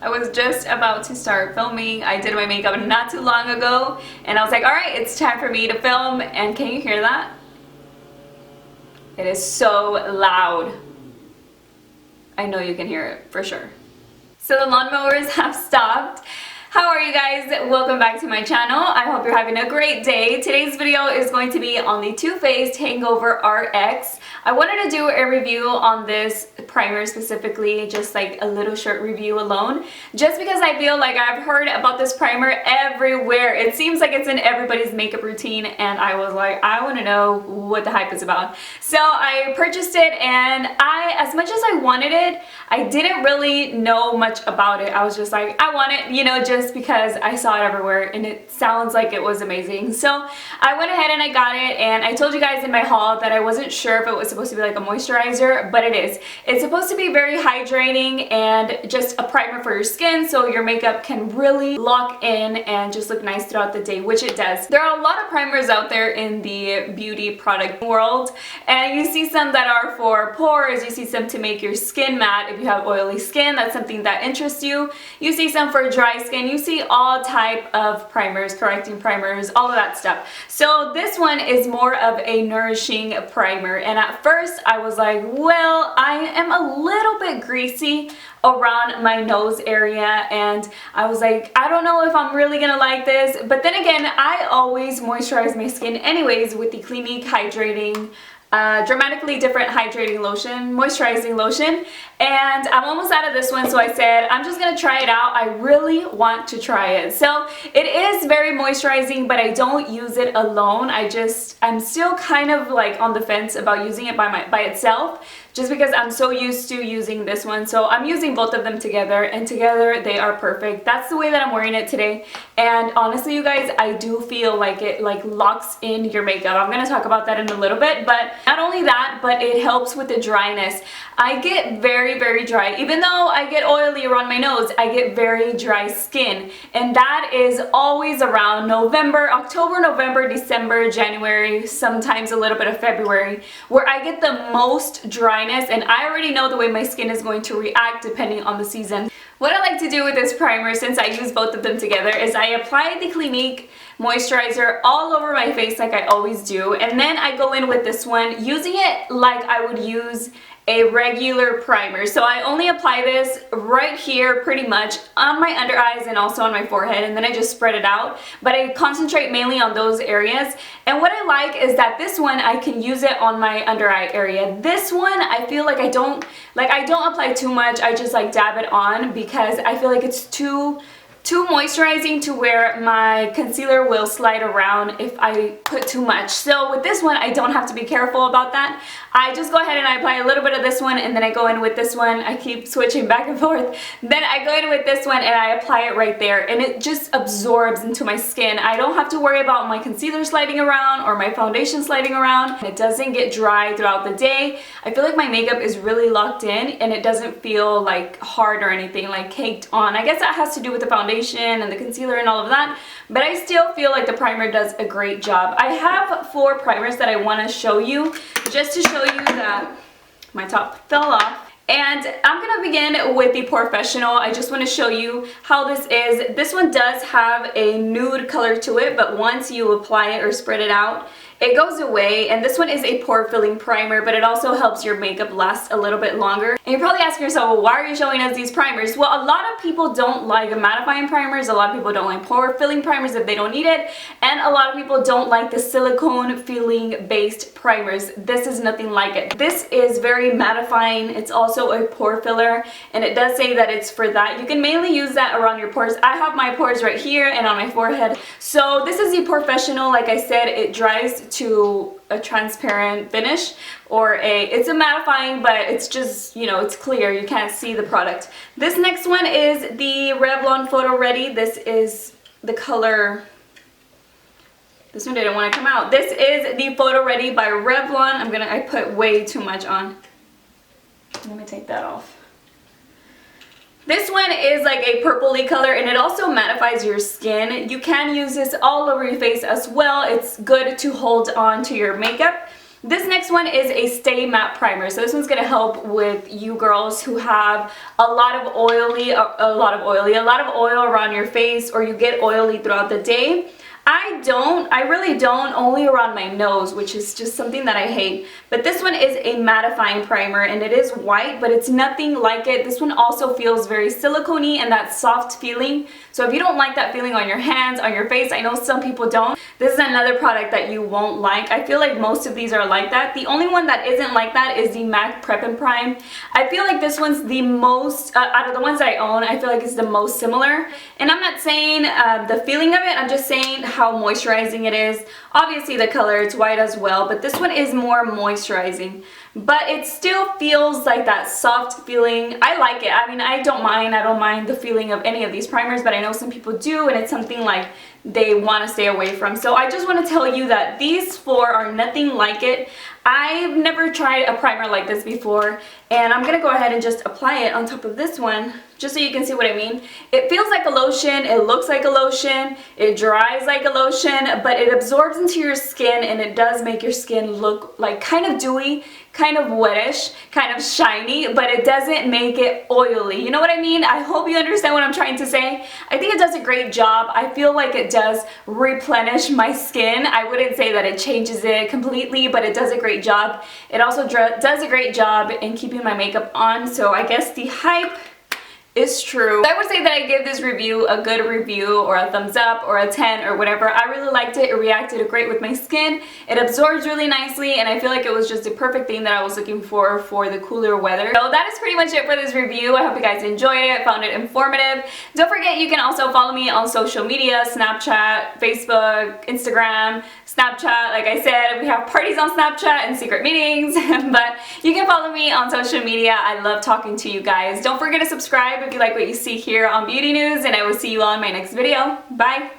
I was just about to start filming. I did my makeup not too long ago and I was like, alright, it's time for me to film. And can you hear that? It is so loud. I know you can hear it for sure. So the lawnmowers have stopped. How are you guys? Welcome back to my channel. I hope you're having a great day. Today's video is going to be on the Faced Hangover Rx. I wanted to do a review on this primer specifically, just like a little short review alone, just because I feel like I've heard about this primer everywhere. It seems like it's in everybody's makeup routine and I was like, I want to know what the hype is about. So I purchased it and as much as I wanted it, I didn't really know much about it. I was just like, I want it, you know, just because I saw it everywhere and it sounds like it was amazing. So I went ahead and I got it, and I told you guys in my haul that I wasn't sure if it was supposed to be like a moisturizer, but it is. It's supposed to be very hydrating and just a primer for your skin so your makeup can really lock in and just look nice throughout the day, which it does. There are a lot of primers out there in the beauty product world, and you see some that are for pores, you see some to make your skin matte. If you have oily skin, that's something that interests you. You see some for dry skin. You see all type of primers, correcting primers, all of that stuff. So this one is more of a nourishing primer, and at first I was like, well, I am a little bit greasy around my nose area, and I was like, I don't know if I'm really gonna like this. But then again, I always moisturize my skin anyways with the Clinique hydrating dramatically different hydrating lotion, moisturizing lotion, and I'm almost out of this one, so I said I'm just gonna try it out. I really want to try it. So it is very moisturizing, but I don't use it alone. I'm still kind of like on the fence about using it by itself, just because I'm so used to using this one. So I'm using both of them together, and together they are perfect. That's the way that I'm wearing it today, and honestly you guys, I do feel like it like locks in your makeup. I'm gonna talk about that in a little bit, but not only that, but it helps with the dryness. I get very dry. Even though I get oily around my nose, I get very dry skin, and that is always around October, November, December, January, sometimes a little bit of February, where I get the most dryness, and I already know the way my skin is going to react depending on the season. What I like to do with this primer, since I use both of them together, is I apply the Clinique moisturizer all over my face like I always do, and then I go in with this one, using it like I would use a regular primer. So I only apply this right here pretty much on my under eyes and also on my forehead, and then I just spread it out, but I concentrate mainly on those areas. And what I like is that this one I can use it on my under eye area. This one I feel like I don't apply too much. I just like dab it on because I feel like it's too moisturizing to where my concealer will slide around if I put too much. So with this one, I don't have to be careful about that. I just go ahead and I apply a little bit of this one, and then I go in with this one. I keep switching back and forth. Then I go in with this one and I apply it right there, and it just absorbs into my skin. I don't have to worry about my concealer sliding around or my foundation sliding around. It doesn't get dry throughout the day. I feel like my makeup is really locked in, and it doesn't feel like hard or anything, like caked on. I guess that has to do with the foundation and the concealer and all of that, but I still feel like the primer does a great job. I have 4 primers that I want to show you, just to show you that my top fell off. And I'm going to begin with the Porefessional. I just want to show you how this is. This one does have a nude color to it, but once you apply it or spread it out, it goes away. And this one is a pore filling primer, but it also helps your makeup last a little bit longer. And you're probably asking yourself, well, why are you showing us these primers? Well, a lot of people don't like mattifying primers. A lot of people don't like pore filling primers if they don't need it. And a lot of people don't like the silicone feeling based primers. This is nothing like it. This is very mattifying. It's also a pore filler, and it does say that it's for that. You can mainly use that around your pores. I have my pores right here and on my forehead. So this is the Porefessional. Like I said, it dries to a transparent finish, or it's a mattifying, but it's just, you know, it's clear, you can't see the product. This next one is the Revlon Photoready. This is the color, this one didn't want to come out. This is the Photoready by Revlon. I put way too much on. Let me take that off. This one is like a purpley color, and it also mattifies your skin. You can use this all over your face as well. It's good to hold on to your makeup. This next one is a Stay Matte Primer. So this one's going to help with you girls who have a lot of oil around your face, or you get oily throughout the day. I really don't, only around my nose, which is just something that I hate. But this one is a mattifying primer, and it is white, but it's nothing like it. This one also feels very silicone-y and that soft feeling. So if you don't like that feeling on your hands, on your face, I know some people don't. This is another product that you won't like. I feel like most of these are like that. The only one that isn't like that is the MAC Prep and Prime. I feel like this one's the most, out of the ones that I own, I feel like it's the most similar. And I'm not saying the feeling of it, I'm just saying how moisturizing it is. Obviously the color, it's white as well, but this one is more moisturizing. But it still feels like that soft feeling. I like it. I mean, I don't mind the feeling of any of these primers, but I know some people do, and it's something like they want to stay away from. So I just want to tell you that these four are nothing like it. I've never tried a primer like this before, and I'm gonna go ahead and just apply it on top of this one just so you can see what I mean. It feels like a lotion, it looks like a lotion, it dries like a lotion, but it absorbs into your skin, and it does make your skin look like kind of dewy, kind of wettish, kind of shiny, but it doesn't make it oily. You know what I mean? I hope you understand what I'm trying to say. I think it does a great job. I feel like it does replenish my skin. I wouldn't say that it changes it completely, but it does a great job. It also does a great job in keeping my makeup on, so I guess the hype is true. I would say that I give this review a good review, or a thumbs up, or a 10, or whatever. I really liked it. It reacted great with my skin. It absorbs really nicely, and I feel like it was just the perfect thing that I was looking for the cooler weather. So that is pretty much it for this review. I hope you guys enjoyed it, found it informative. Don't forget, you can also follow me on social media, Snapchat, Facebook, Instagram, Snapchat. Like I said, we have parties on Snapchat and secret meetings, but you can follow me on social media. I love talking to you guys. Don't forget to subscribe if you like what you see here on Beauty News, and I will see you on my next video. Bye!